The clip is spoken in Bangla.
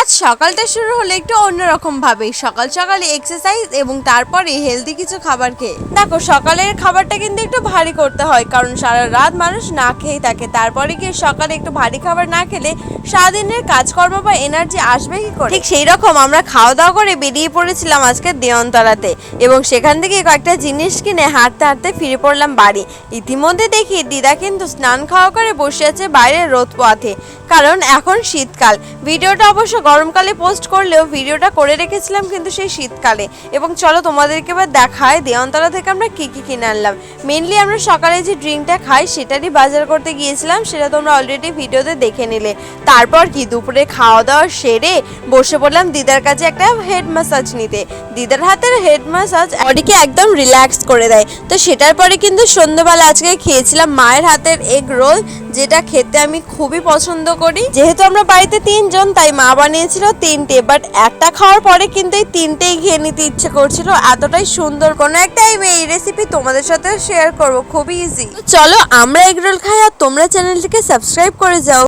আজ সকালটা শুরু হলো একটু অন্যরকম ভাবে, সকাল সকালে এক্সারসাইজ এবং তারপরে হেলদি কিছু খাবার খেয়ে। দেখো সকালের খাবারটা কিন্তু একটু ভারী করতে হয়, কারণ সারা রাত মানুষ না খেয়েই থাকে। তারপরে গিয়ে সকালে একটু ভারী খাবার না খেলে সারাদিনের কাজকর্ম বা এনার্জি আসবে কি করে। ঠিক সেই রকম আমরা খাওয়া দাওয়া করে বেরিয়ে পড়েছিলাম আজকে দেওয়ানতলাতে, এবং সেখান থেকে কয়েকটা জিনিস কিনে হাঁটতে হাঁটতে ফিরে পড়লাম বাড়ি। ইতিমধ্যে দেখি দিদা কিন্তু স্নান খাওয়া করে বসে আছে বাইরে রোদ পোয়াতে, কারণ এখন শীতকাল। ভিডিওটা অবশ্য গরমকালে পোস্ট করলেও ভিডিওটা করে রেখেছিলাম কিন্তু সেই শীতকালে। এবং চলো তোমাদেরকে এবার দেখায় দেওয়ানতলা থেকে আমরা কি কি কিনে আনলাম। মেনলি আমরা সকালে যে ড্রিঙ্কটা খাই সেটারই বাজার করতে গিয়েছিলাম, সেটা তোমরা অলরেডি ভিডিওতে দেখে নিলে। তারপর কি দুপুরে খাওয়া দাওয়া সেরে বসে পড়লাম দিদার কাছে একটা হেড ম্যাসাজ নিতে। দিদার হাতের হেড ম্যাসাজ বডিকে একদম রিল্যাক্স করে দেয়। তো সেটার পরে কিন্তু সন্ধ্যাবেলা আজকে খেয়েছিলাম মায়ের হাতের এগ রোল, যেটা খেতে আমি খুবই পছন্দ করি। যেহেতু আমরা বাড়িতে 3 জন, তাই মা বানিয়েছিল 3টে, বাট একটা খাওয়ার পরে কিন্তু এই 3টেই খেয়ে নিতে ইচ্ছে করছিল, এতটাই সুন্দর। কোনো একটা এই রেসিপি তোমাদের সাথে শেয়ার করব, খুবই ইজি। চলো আমরা এগ রোল খাই আর তোমরা চ্যানেলটিকে সাবস্ক্রাইব করে যাও।